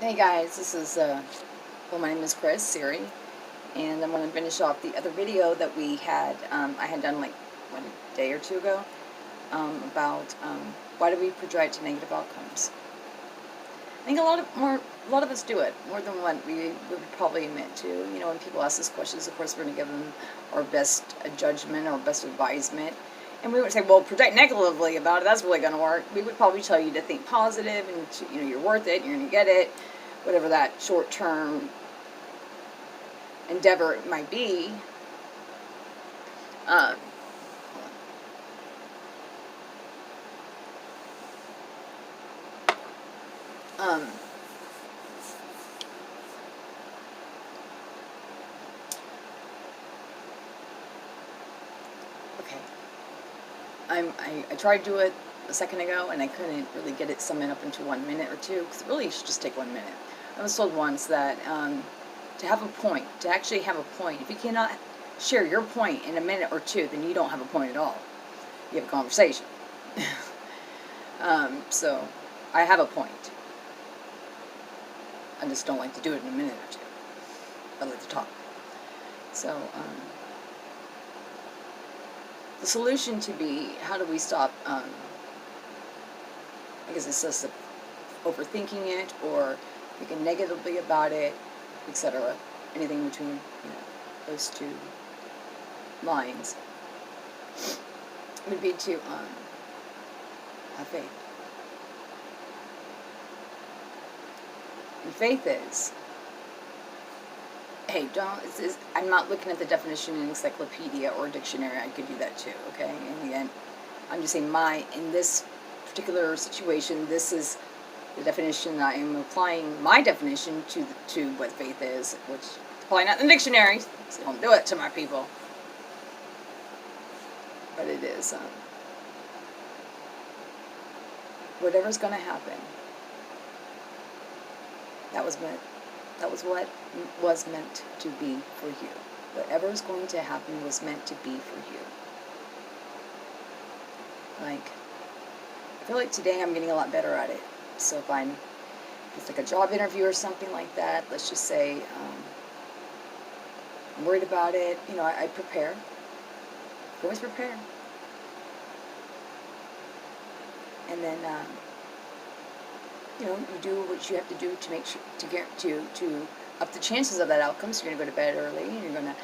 Hey guys, this is, well, my name is Chris, Siri, and I'm going to finish off the other video that we had, I had done like, what, a day or two ago, about, why do we project negative outcomes. I think a lot of us do it, more than what we would probably admit to. You know, when people ask us questions, of course we're going to give them our best judgment, our best advisement, and we would say, well, project negatively about it, that's really going to work. We would probably tell you to think positive and, you know, you're worth it, you're going to get it, whatever that short-term endeavor it might be. Um, um, okay. I tried to do it a second ago, and I couldn't really get it summed up into 1 minute or two, because it really should just take 1 minute. I was told once that to have a point, to actually have a point, if you cannot share your point in a minute or two, then you don't have a point at all. You have a conversation. So I have a point. I just don't like to do it in a minute or two. I like to talk. So the solution to be, how do we stop, I guess it's just overthinking it or thinking negatively about it, etc. Anything between, you know, those two lines would be to have faith. And faith is, hey, I'm not looking at the definition in encyclopedia or dictionary. I could do that too, okay? In the end, I'm just saying in this particular situation, this is the definition I am applying my definition to what faith is, which is probably not in the dictionary, so don't do it to my people. But it is, whatever's going to happen, that was what was meant to be for you. Whatever's going to happen was meant to be for you. Like, I feel like today I'm getting a lot better at it. So if it's like a job interview or something like that, let's just say I'm worried about it, you know, I prepare. Always prepare. And then, you know, you do what you have to do to make sure, to up the chances of that outcome. So you're going to go to bed early, and you're going to,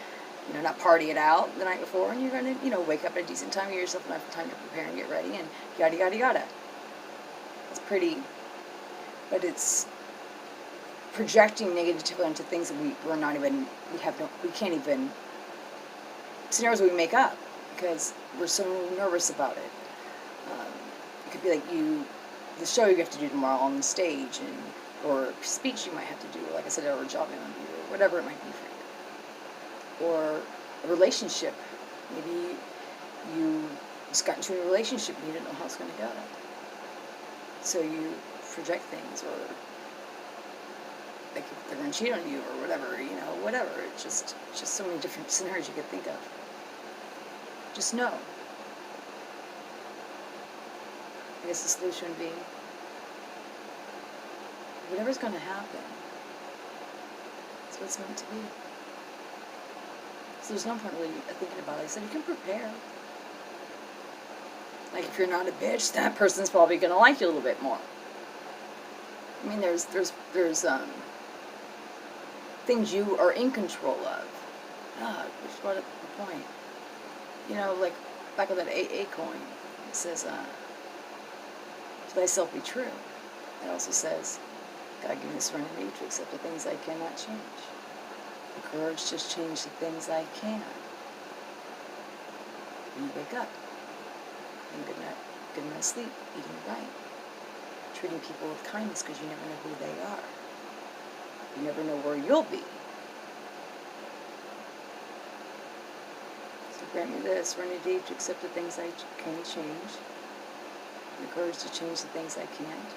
you know, not party it out the night before, and you're going to, you know, wake up at a decent time, give yourself enough time to prepare and get ready, and yada, yada, yada. It's pretty, but it's projecting negatively into things that we can't even, scenarios we make up because we're so nervous about it. It could be like the show you have to do tomorrow on the stage, or a speech you might have to do, like I said, or a job interview, or whatever it might be for you. Or a relationship. Maybe you just got into a relationship and you didn't know how it's going to go. So you project things, or like if they're going to cheat on you, or whatever, you know, whatever. It's just so many different scenarios you could think of. Just know. I guess the solution would be, whatever's going to happen, it's what it's meant to be. So there's no point really thinking about it. I said, you can prepare. Like, if you're not a bitch, that person's probably going to like you a little bit more. I mean, there's things you are in control of. Which brought up the point. You know, like, back on that AA coin, it says, to thyself be true. It also says, God give me the serenity to accept the things I cannot change. The courage to change the things I can. When you wake up, getting good night's sleep, eating right, treating people with kindness, because you never know who they are. You never know where you'll be. So grant me the serenity to accept the things I can change, the courage to change the things I can't,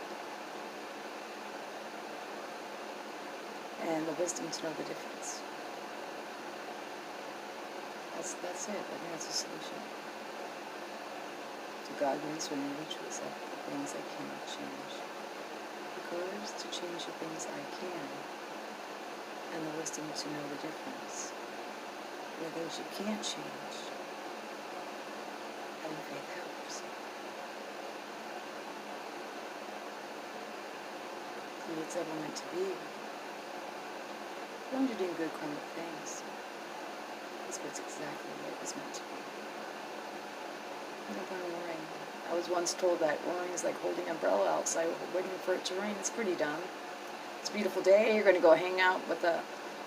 and the wisdom to know the difference. That's it. I think that's the solution. To God me serenity to accept the things I cannot change, the courage to change the things I can, and the wisdom to know the difference. The things you can't change, having faith helps. And it's ever meant to be. As long as you're doing good karmic things, that's what's exactly what it was meant to be. No point in worrying. I was once told that worrying is like holding an umbrella outside waiting for it to rain. It's pretty dumb. It's a beautiful day. You're going to go hang out with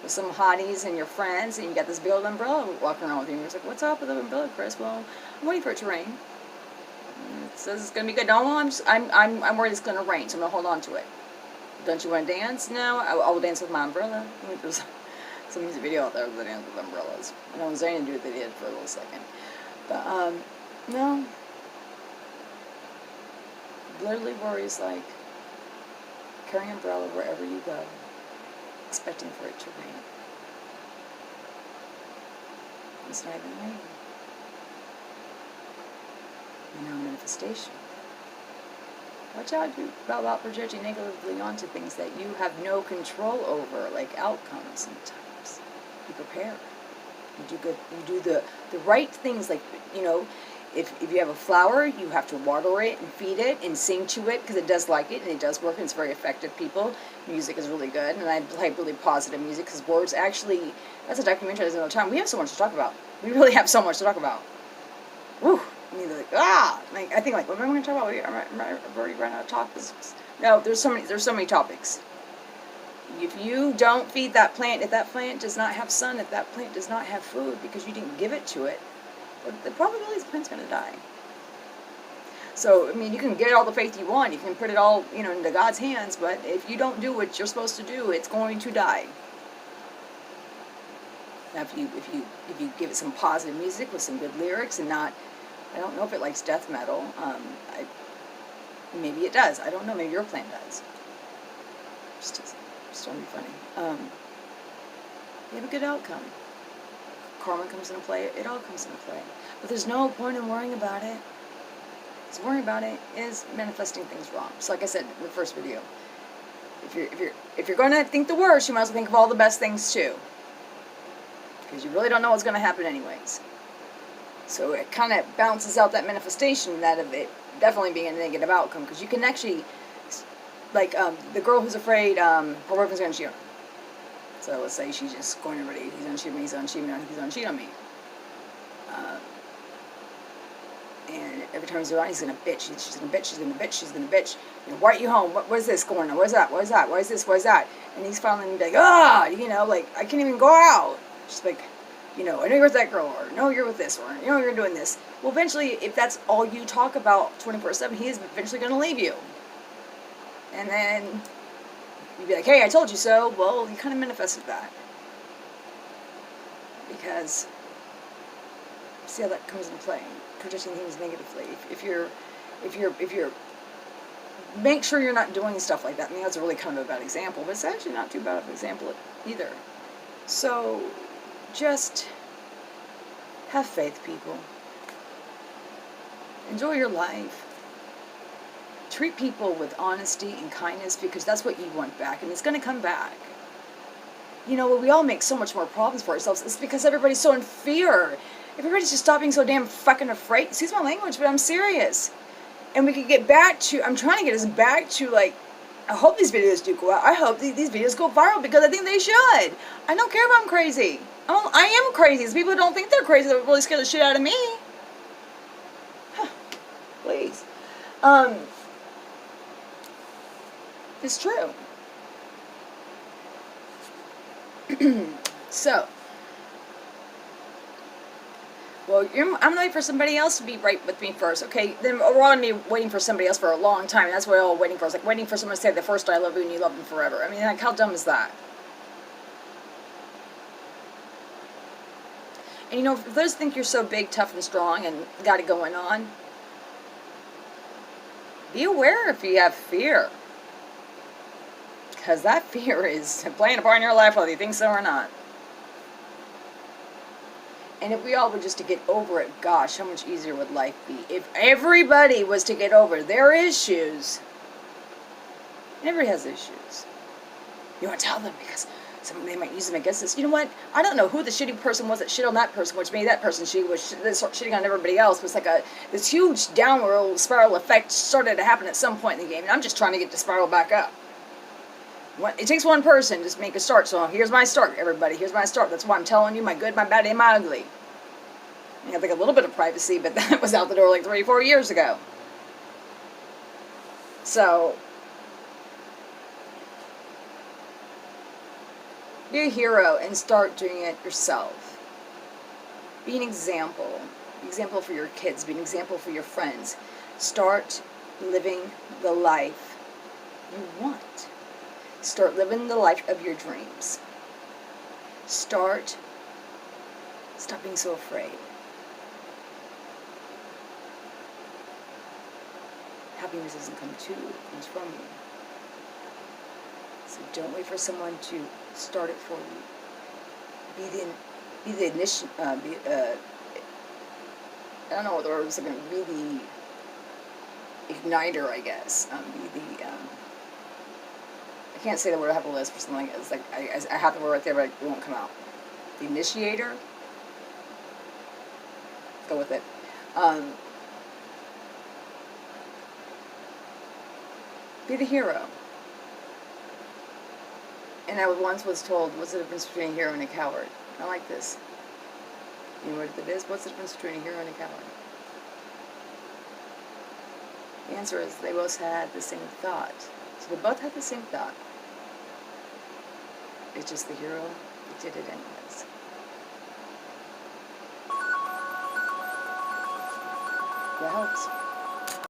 some hotties and your friends, and you got this big old umbrella walking around with you. And you're like, "What's up with the umbrella, Chris?" "Well, I'm waiting for it to rain. It says it's going to be good." "No, I'm worried it's going to rain, so I'm going to hold on to it." "Don't you want to dance?" "No, I will dance with my umbrella." There's some music video out there that dance with umbrellas. I know Zayn do it. They did for a little second, but no. Literally, worry is like carrying an umbrella wherever you go, expecting for it to rain. It's not even raining. You know, manifestation. Watch out about projecting negatively onto things that you have no control over, like outcomes sometimes. Be prepared. You do good. You do the right things, like, you know, if you have a flower, you have to water it and feed it and sing to it, because it does like it and it does work and it's very effective, people. Music is really good, and I play really positive music, because words actually, that's a documentary that's another time. We have so much to talk about. We really have so much to talk about. Woo! I mean, like, I think, like, what am I going to talk about? I've already run out of topics. No, there's so many topics. If you don't feed that plant, if that plant does not have sun, if that plant does not have food because you didn't give it to it, the probability is the plant's going to die. So, I mean, you can get all the faith you want, you can put it all, you know, into God's hands, but if you don't do what you're supposed to do, it's going to die. Now, if you give it some positive music with some good lyrics and not, I don't know if it likes death metal. Maybe it does. I don't know. Maybe your plant does. Just don't be funny. You have a good outcome. Karma comes into play. It all comes into play. But there's no point in worrying about it. Because worrying about it is manifesting things wrong. So, like I said in the first video, if you're going to think the worst, you might as well think of all the best things too. Because you really don't know what's going to happen anyways. So it kind of balances out that manifestation, that of it definitely being a negative outcome. Because you can actually, like, the girl who's afraid her boyfriend's going to cheat on her. So let's say she's just going to everybody, he's going to cheat on me, he's going to cheat on me, he's going to cheat on me. And every time he's around, he's going to bitch. She's going to bitch, she's going to bitch, she's going to bitch. You know, why aren't you home? What is this going on? What is that? What is that? Why is this? Why is that? And he's finally going to be like, you know, like, I can't even go out. She's like, you know, I know you're with that girl, or no, you're with this, or you know, you're doing this. Well, eventually, if that's all you talk about 24/7, he is eventually going to leave you. And then you'd be like, hey, I told you so. Well, you kind of manifested that. Because, see how that comes into play. Projecting things negatively. If you're, make sure you're not doing stuff like that. I mean, that's a really kind of a bad example, but it's actually not too bad of an example either. So, just have faith, people. Enjoy your life. Treat people with honesty and kindness, because that's what you want back, and it's going to come back. You know, we all make so much more problems for ourselves. It's because everybody's so in fear. Everybody's just stop being so damn fucking afraid. Excuse my language, but I'm serious. And we could get back to, I'm trying to get us back to, like, I hope these videos do go out. I hope these videos go viral, because I think they should. I don't care if I'm crazy. I am crazy. These people who don't think they're crazy, that really scare the shit out of me. Please. It's true. So, well, I'm going to wait for somebody else to be right with me first, okay? Then we're all going to be waiting for somebody else for a long time. That's what we're all waiting for. It's like waiting for someone to say the first I love you and you love them forever. I mean, like, how dumb is that? And, you know, if those think you're so big, tough, and strong and got it going on, be aware if you have fear. Because that fear is playing a part in your life, whether you think so or not. And if we all were just to get over it, gosh, how much easier would life be? If everybody was to get over their issues, And everybody has issues. You want to tell them because they might use them against us. You know what? I don't know who the shitty person was that shit on that person, which made that person shitting on everybody else. It was like this huge downward spiral effect started to happen at some point in the game, and I'm just trying to get the spiral back up. It takes one person to make a start. So here's my start, everybody. Here's my start. That's why I'm telling you my good, my bad, and my ugly. I have like a little bit of privacy, but that was out the door like 3-4 years ago. So be a hero and start doing it yourself. Be an example. Be an example for your kids. Be an example for your friends. Start living the life you want. Start living the life of your dreams. Stop being so afraid. Happiness doesn't come to you, it comes from you. So don't wait for someone to start it for you. Be the initial. I don't know what the word is. Be the igniter, I guess. Be the. I can't say the word. I have a list for something. It's like I have the word right there, but it won't come out. The initiator. Go with it. Be the hero. And I once was told, what's the difference between a hero and a coward? I like this. You know what it is? What's the difference between a hero and a coward? The answer is they both had the same thought. So they both had the same thought. It's just the hero that did it anyways. That helps.